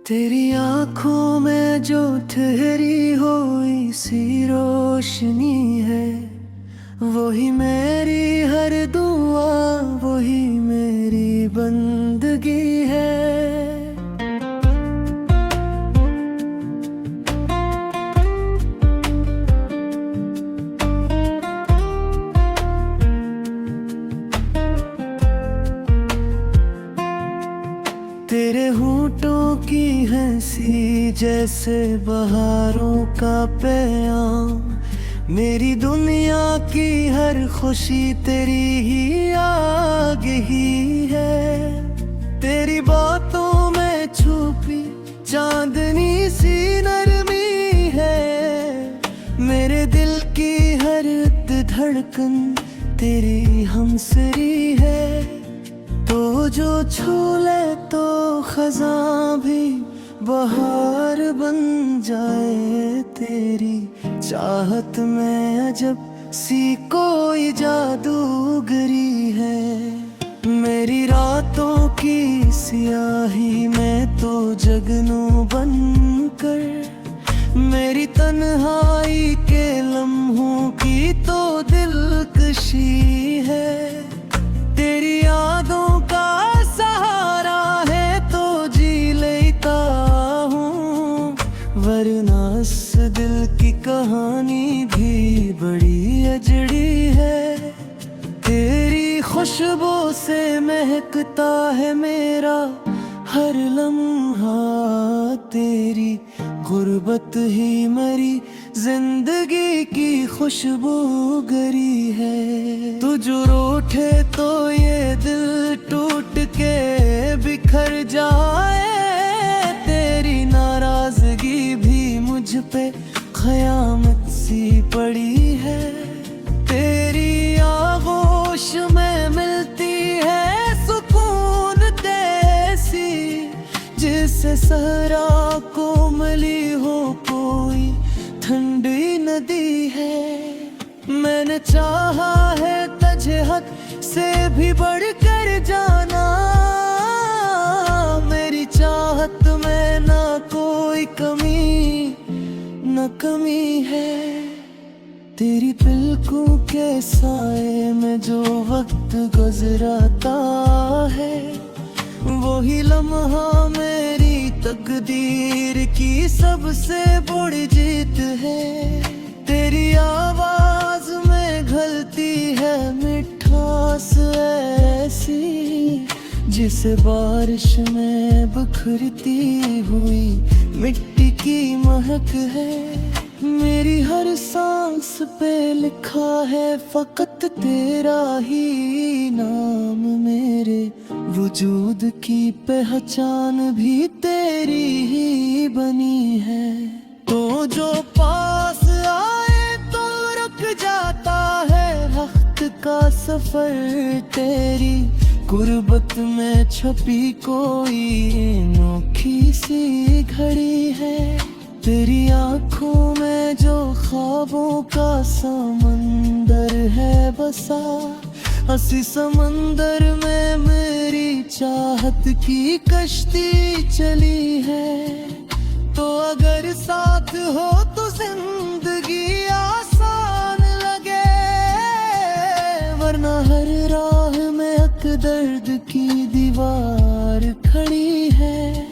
तेरी आंखों में जो ठहरी हुई सी रोशनी है, वही मेरी हर दुआ, वही मेरी बंदगी है। तेरे होठों की हंसी जैसे बहारों का पैगाम, मेरी दुनिया की हर खुशी तेरी ही आगे ही है। तेरी बातों में छुपी चांदनी सी नरमी है, मेरे दिल की हर धड़कन तेरी हमसरी है। तो जो छू ले तो खज़ां भी बहार बन जाए, तेरी चाहत में अजब सी कोई जादूगरी है। मेरी रातों की सियाही में तो जगनू बनकर, मेरी तन्हाई के लम्हों की तो दिलकशी है। तेरी यादों का सहारा है तो जी लेता हूँ, वरना इस दिल की कहानी भी बड़ी अजड़ी है। तेरी खुशबू से महकता है मेरा हर लम्हा, तेरी गुर्बत ही मेरी जिंदगी की खुशबूगरी है। तू जो रूठे तो ये दिल टूट के बिखर जाए, तेरी नाराजगी भी मुझ पे क़यामत सी पड़ी है। तेरी आगोश में मिलती है सुकून जैसी, जिससे सहरा को मिली हो कोई ठंडी नदी है। मैंने चाहा है तुझे हद से भी बढ़कर जाना, मेरी चाहत में ना कोई कमी न कमी है। तेरी पलकों के साए में जो वक्त गुजराता है, वही लम्हा मेरी तकदीर की सबसे बड़ी जीत है। तेरी आवाज में घलती है मिठास ऐसी, जिसे बारिश में बिखरती हुई मिट्टी की महक है। मेरी हर सांस पे लिखा है फकत तेरा ही नाम, मेरे वजूद की पहचान भी तेरी ही बनी है। तो जो पास आए तो रुक जाता है वक्त का सफर, तेरी गुर्बत में छपी कोई अनोखी सी घड़ी है। तेरी आंखों में जो ख्वाबों का समंदर है बसा, हंसी समंदर में मेरी चाहत की कश्ती चली है। तो अगर साथ हो तो जिंदगी आसान लगे, वरना हर राह में एक दर्द की दीवार खड़ी है।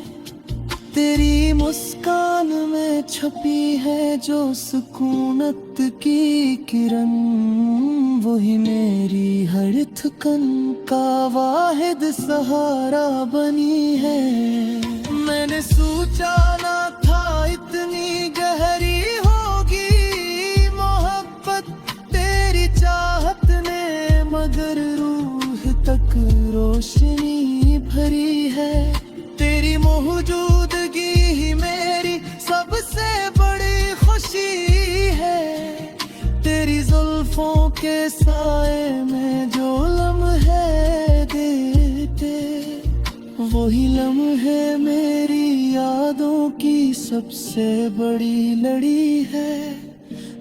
तेरी मुस्कान में छपी है जो सुकूनत की किरण, वही मेरी हर थकन का वाहिद सहारा बनी है। मैंने सोचा ना था इतनी गहरी होगी मोहब्बत तेरी चाहत ने, मगर रूह तक रोशनी भरी है। तेरी मौजूदगी ही मेरी सबसे बड़ी खुशी है। तेरी जुल्फों के साए में जो लम्हे देते, वही लम्हे मेरी यादों की सबसे बड़ी लड़ी है।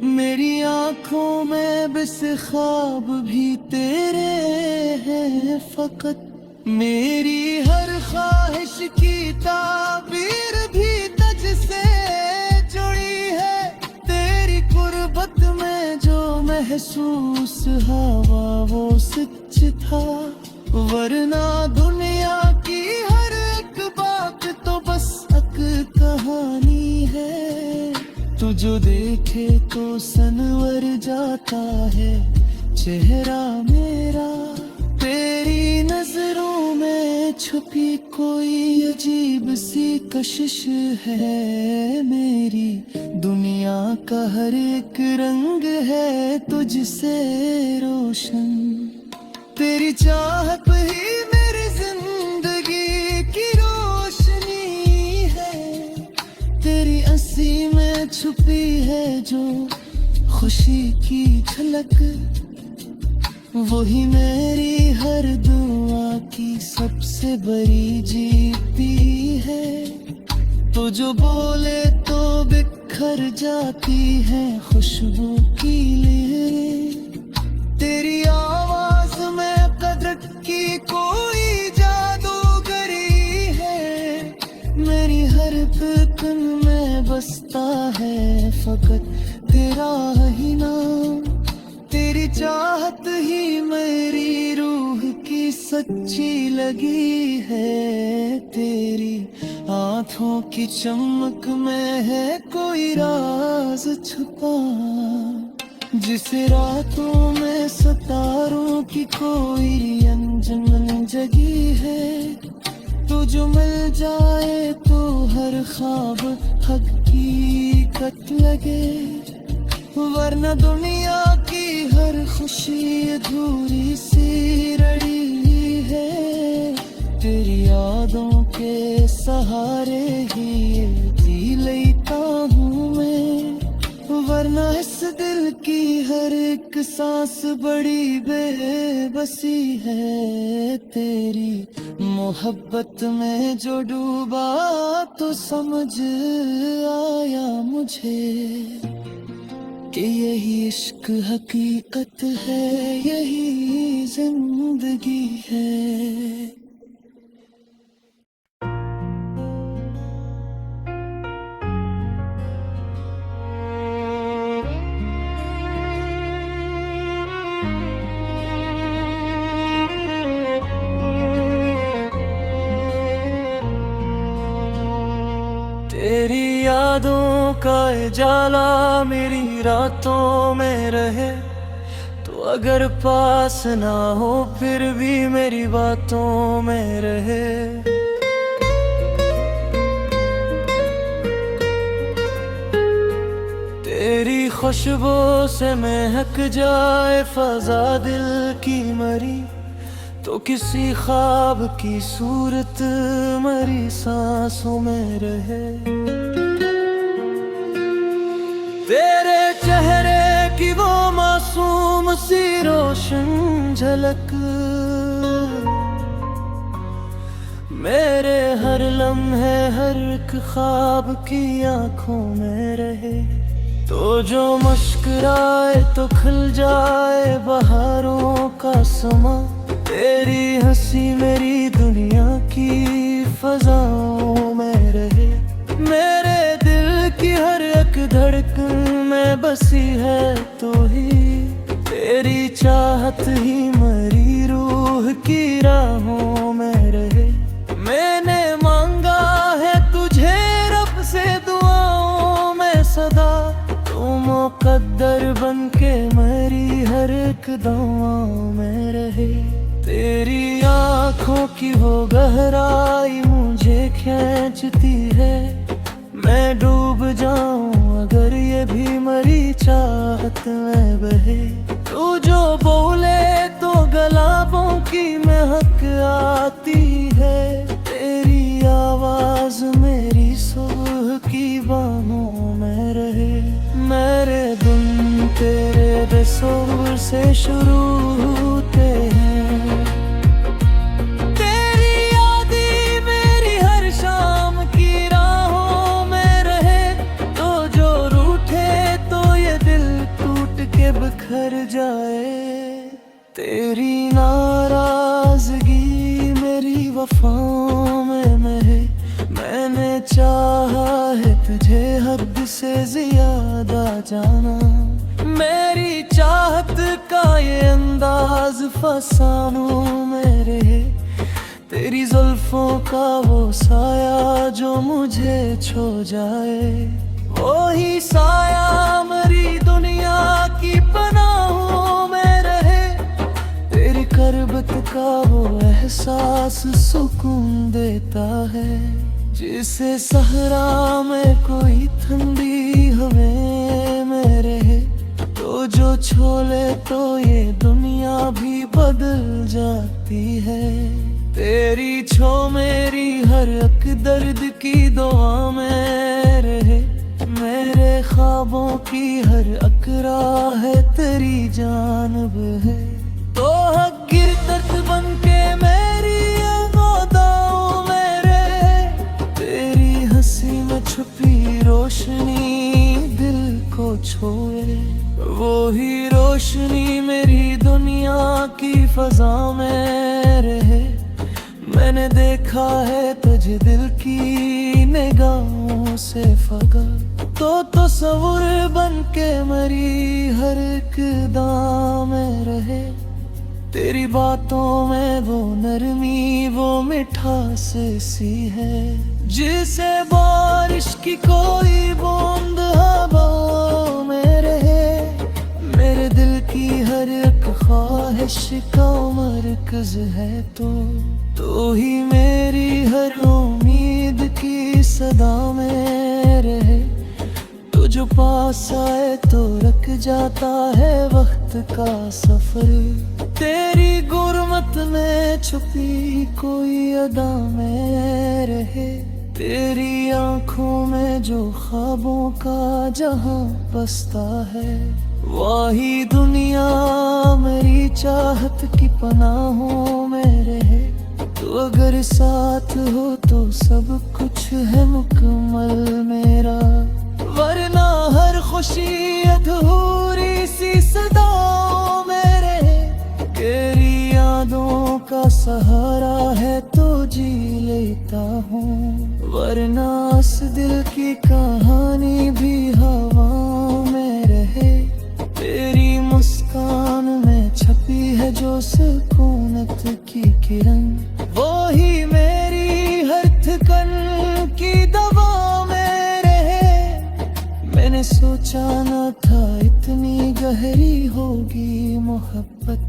मेरी आंखों में बस ख्वाब भी तेरे हैं फकत, मेरी हर ख्वाहिश की ताबीर महसूस हवा वो सच था, वरना दुनिया की हर एक बात तो बस एक कहानी है। तू जो देखे तो सनवर जाता है चेहरा मेरा, तेरी नजरों में छुपी कोई अजीब सी कशिश है मेरी। दुनिया का हर एक रंग है तुझसे रोशन, तेरी चाहत ही मेरी जिंदगी की रोशनी है। तेरी हंसी में छुपी है जो खुशी की झलक, वही मेरी हर दुआ की सबसे बड़ी जीती है। तो जो बोले तो बिखर जाती है खुशबू की लहरें, तेरी आवाज में कदर की कोई जादूगरी है। मेरी हर धड़कन में बसता है फकत तेरा ही नाम, तेरी चाहत ही मेरी रूह की सच्ची लगी है। तेरी आंखों की चमक में है कोई राज छुपा, जिसे रातों में सितारों की कोई अनजान जगी है। तो जो मिल जाए तो हर ख्वाब हकीकत लगे, वरना दुनिया की हर खुशी अधूरी सी रड़ी है। तेरी यादों के सहारे ही जी लेता हूँ मैं, वरना इस दिल की हर एक सांस बड़ी बेबसी है। तेरी मोहब्बत में जो डूबा तो समझ आया मुझे कि यही इश्क हकीकत है, यही जिंदगी है। तेरी यादों का उजाला मेरी रातों में रहे, तो अगर पास ना हो फिर भी मेरी बातों में रहे। तेरी खुशबू से महक जाए फजा दिल की मरी, तो किसी ख्वाब की सूरत मरी सांसों में रहे। तेरे चेहरे की वो मासूम सी रोशन झलक मेरे हर लम्हे हर एक ख्वाब की आंखों में रहे। तो जो मुस्कुराए तो खिल जाए बहारों का समा, तेरी हंसी मेरी दुनिया की फजाओं में रहे। मेरे दिल की हर एक धड़कन में बसी है तो ही, तेरी चाहत ही मेरी रूह की राहों में रहे। मैंने मांगा है तुझे रब से दुआओं में सदा, तू मुकद्दर बन के मेरी हर एक दुआओं में रहे। तेरी आँखों की वो गहराई मुझे खींचती है, मैं डूब जाऊं अगर ये भी मरी चाहत में बहे। तू जो बोले तो गलाबों की महक आती है, तेरी आवाज मेरी सुबह की बाहों में रहे। मेरे दिन तेरे बेसुर से शुरू होते हैं, तेरी यादें मेरी हर शाम की राहों में रहे। तो जो रूठे तो ये दिल टूट के बिखर जाए, तेरी नाराजगी मेरी वफाओं में महे। मैंने चाहा है तुझे हद से ज्यादा जाना, मेरी चाहत ये अंदाज फसानों में रहे, तेरी जुल्फों का वो साया जो मुझे छो जाए। वही साया मेरी दुनिया की पनाहों में रहे, तेरी करबत का वो एहसास सुकून देता है। जिसे सहरा में कोई ठंडी हवा में रहे, तो जो छोले तो ये दुनिया भी बदल जाती है। तेरी छो मेरी हर एक दर्द की दुआ में रहे, मेरे ख्वाबों की हर एक राह है तेरी जानब है। तो हक गिर दर्द बन के मेरी अदाओं में रहे, तेरी हंसी में छुपी रोशनी दिल को छोए। वो ही रोशनी मेरी दुनिया की फजा में रहे, मैंने देखा है तुझे दिल की निगाहों से फगा। तो तस्वुर बन के मेरी हर एक दाम में रहे, तेरी बातों में वो नरमी वो मिठास सी है। जिसे बारिश की कोई बूंद हवाओं में रहे, मेरे दिल की हर एक ख्वाहिश का मरकज है। तो ही मेरी हर उम्मीद की सदा में रहे, तो जो पास आए तो रुक जाता है वक्त का सफर। तेरी गुरमत में छुपी कोई अदा में रहे, तेरी आंखों में जो ख्वाबों का जहां बसता है। वही दुनिया मेरी चाहत की पनाहों में रहे, तो अगर साथ हो तो सब कुछ है मुकम्मल मेरा। वरना हर खुशी अधूरी सी सदाओं में रहे, तेरी यादों का सहारा है तो जी लेता हूँ। वरना इस दिल की कहानी भी हवाओं में रहे, तेरी मुस्कान में छपी है जो सुकूनत की किरण। वो ही मेरी हर थकन की दवा में रहे, मैंने सोचा न था इतनी गहरी होगी मोहब्बत।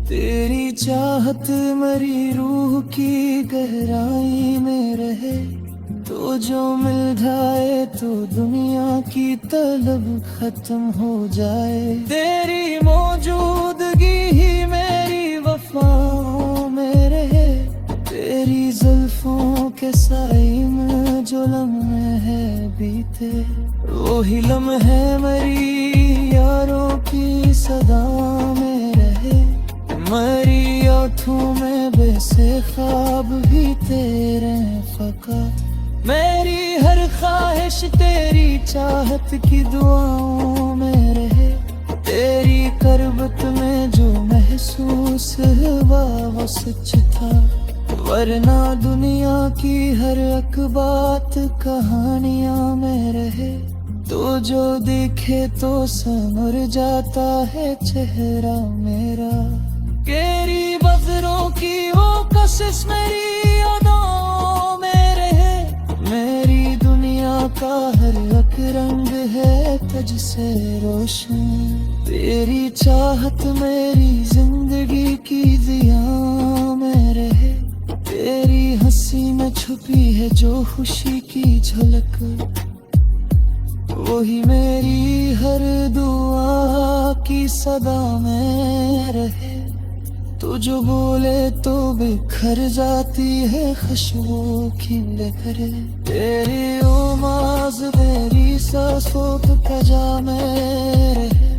तेरी चाहत मेरी रूह की गहराई में रहे, तो जो मिल जाए तो दुनिया की तलब खत्म हो जाए। तेरी मौजूदगी ही मेरी वफाओं में रहे, तेरी जुल्फों के साए में जो लम्हे है बीते, वही लम्हे मेरी यारों की सदा में रहे। मेरी आँखों में वैसे ख्वाब भी तेरे फका, मेरी हर ख्वाहिश तेरी चाहत की दुआओं में रहे, तेरी करबत में जो महसूस हुआ वो सच था। वरना दुनिया की हर एक बात कहानियां में रहे, तो जो देखे तो समर जाता है चेहरा मेरा। तेरी बजरों की वो कशिश मेरी यादों में रहे, मेरी दुनिया का हर एक रंग है तुझसे रोशन। तेरी चाहत मेरी जिंदगी की जिया में रहे, तेरी हंसी में छुपी है जो खुशी की झलक। वही मेरी हर दुआ की सदा में रहे, तो जो बोले तो बिखर जाती है खुशबू की लहरें। तेरी उमाज मेरी सांसों पे पजामे रहे,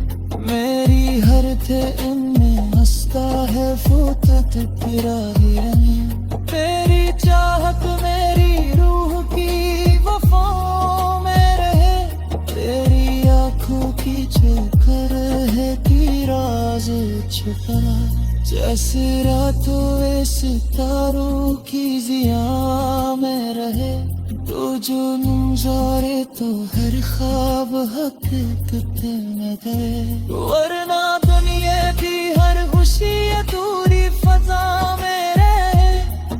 मेरी हर थे इनमें हंसता है फुतत पिरा हिरन। तेरी चाहत मेरी रूह की वफाओं में रहे, तेरी आंखों की चक्कर है की राज छुपा। जैसे रातों वे सितारों की जिया में रहे, तो जो नजारे तो हर ख्वाब हकीकत में गए। वरना दुनिया की खुशी अधूरी फजा में रहे,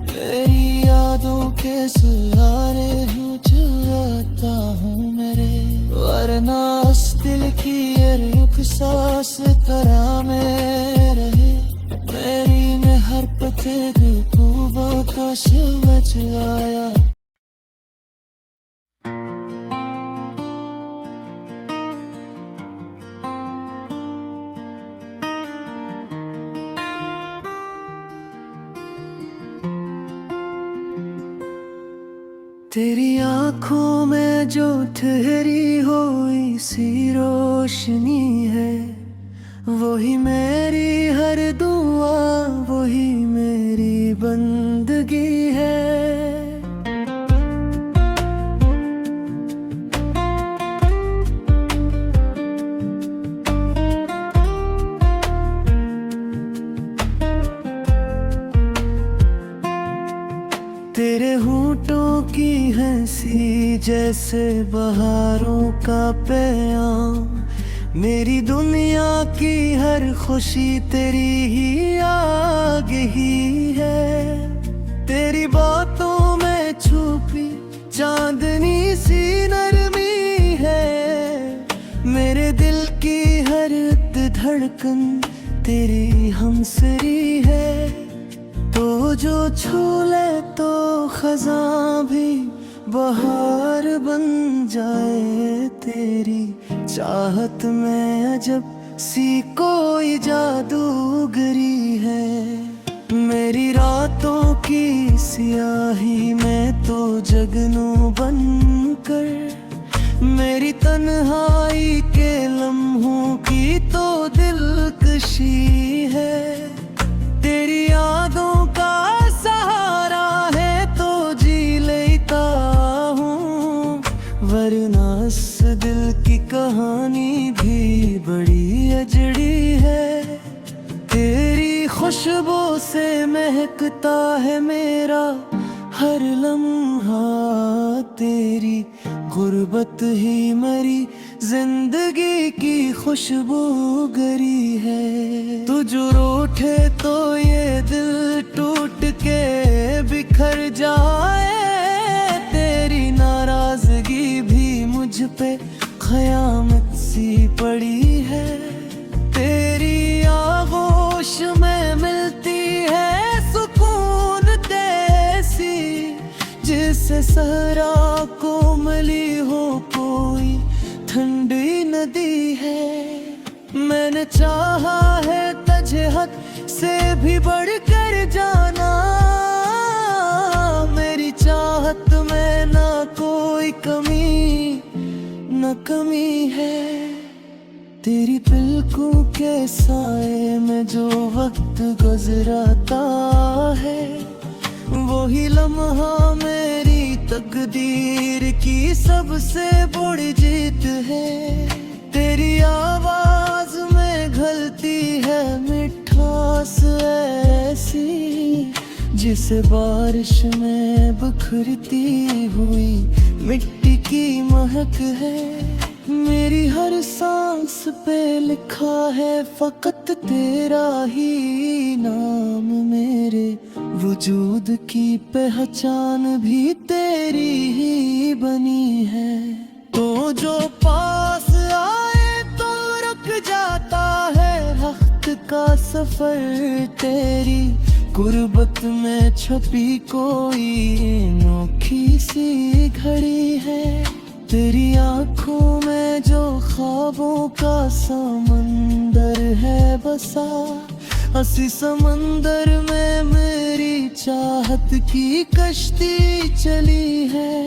तेरी यादों के सहारे हूँ चलाता हूँ मेरे, वरना उस दिल की ये रुख सांस तरह में रहे, मेरी में हर पते महबूबों का समझ आया। तेरी आँखों में जो ठहरी हुई सी रोशनी है, वही मेरी हर दुआ, वही मेरी बंदगी है। तेरे होंठों की हंसी जैसे बहारों का पैगाम, मेरी दुनिया की हर खुशी तेरी ही आगे ही है। तेरी बातों में छुपी चांदनी सी नरमी है, मेरे दिल की हर धड़कन तेरी हमसरी है। तो जो छू ले तो खज़ां भी बहार बन जाए, तेरी चाहत में अजब सी कोई जादूगरी है। मेरी रातों की सियाही में तो जगनू बनकर, मेरी तन्हाई के लम्हों की तो दिलकशी है। तेरी यादों का सहारा है तो जी लेता हूँ, वरना इस दिल की कहानी भी बड़ी अजड़ी है। तेरी खुशबू से महकता है मेरा हर लम्हा, तेरी गुर्बत ही मेरी जिंदगी की खुशबूगरी है। तू जो रूठे तो ये दिल टूट के बिखर जाए, तेरी नाराजगी भी मुझ पे क़यामत सी पड़ी है। तेरी आगोश में मिलती है सुकून तैसी, जिससे सहरा को मिली हो कोई ठंडी नदी है। मैंने चाहा है तुझे हद से भी बढ़कर जाना, मेरी चाहत में ना कोई कमी न कमी है। तेरी पलकों के साए में जो वक्त गुजराता है, वही लम्हा मेरी तकदीर की सबसे बड़ी जीत है। तेरी आवाज में घलती है मिठास ऐसी, जिसे बारिश में बिखरती हुई मिट्टी की महक है। मेरी हर सांस पे लिखा है फकत तेरा ही नाम, मेरे वजूद की पहचान भी तेरी ही बनी है। तो जो पास आए तो रुक जाता है वक्त का सफर, तेरी गुर्बत में छपी कोई अनोखी सी घड़ी है। तेरी आँखों में जो ख्वाबों का समंदर है बसा, हंसी समंदर में मेरी चाहत की कश्ती चली है।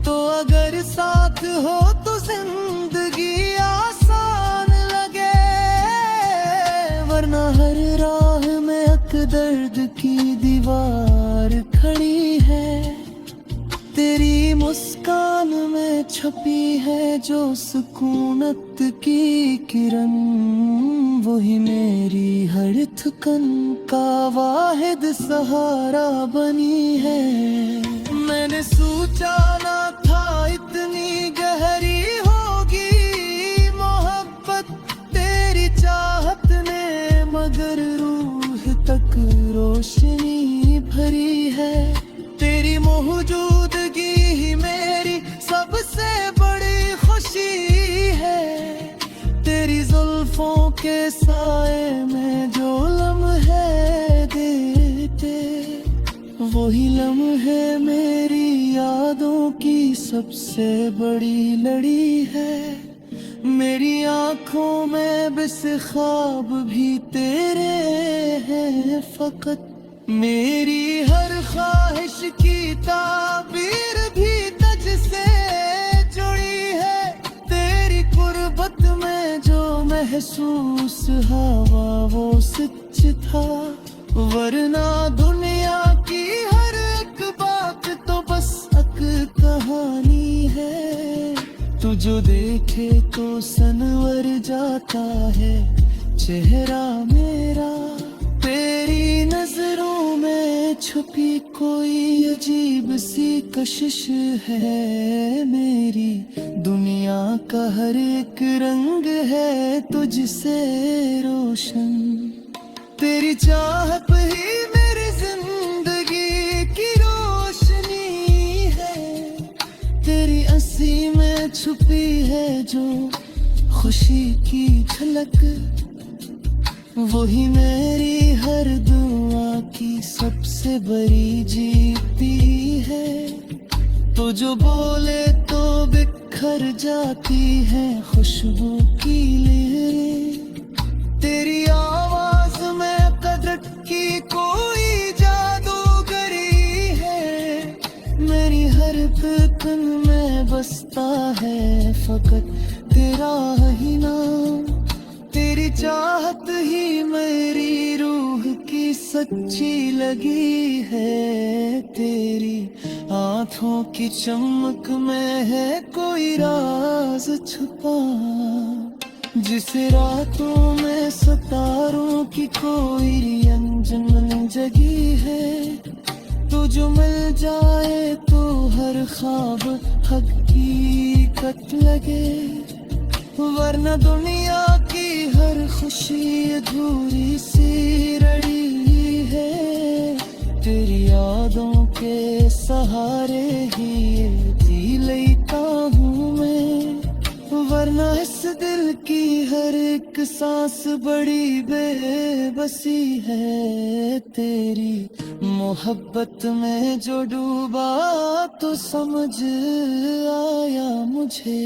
तो अगर साथ हो तो जिंदगी आसान लगे, वरना हर राह में एक दर्द की दीवार खड़ी है। तेरी मुस्कान में छपी है जो सुकूनत की किरण, वही मेरी हर थकन का वाहिद सहारा बनी है। मैंने सोचा ना था इतनी गहरी होगी मोहब्बत तेरी चाहत ने, मगर के साए में जो लम्हे देते, वही लम्हे मेरी यादों की सबसे बड़ी लड़ी है। मेरी आंखों में बस ख्वाब भी तेरे हैं फकत, मेरी हर ख्वाहिश की ताबीर भी तुझसे जुड़ी है। तेरी कुर्बत में जो महसूस हवा वो सच था, वरना दुनिया की हर एक बात तो बस एक कहानी है। तू जो देखे तो सनवर जाता है चेहरा मेरा, तेरी नजरों में छुपी कोई अजीब सी कशिश है मेरी। दुनिया का हर एक रंग है तुझसे रोशन, तेरी चाहत ही मेरी जिंदगी की रोशनी है। तेरी हंसी में छुपी है जो खुशी की झलक, वही मेरी हर दुआ की सबसे बड़ी जीती है। तो जो बोले तो बिखर जाती है खुशबू की लहरें। तेरी आवाज में कदर की कोई जादूगरी है, मेरी हर धड़कन में बसता है फकत तेरा ही नाम। तेरी चाहत ही मेरी रूह की सच्ची लगी है, तेरी आंखों की चमक में है कोई राज छुपा, जिसे रातों में सितारों की कोई अंजन जगी है। तो जो मिल जाए तो हर ख्वाब हकीकत लगे, वरना दुनिया की हर खुशी अधूरी सी रड़ी है। तेरी यादों के सहारे ही जी लेता हूँ मैं, वरना इस दिल की हर एक सांस बड़ी बेबसी है। तेरी मोहब्बत में जो डूबा तो समझ आया मुझे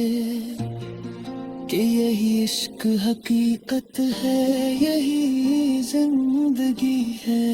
कि यही इश्क हकीकत है, यही जिंदगी है।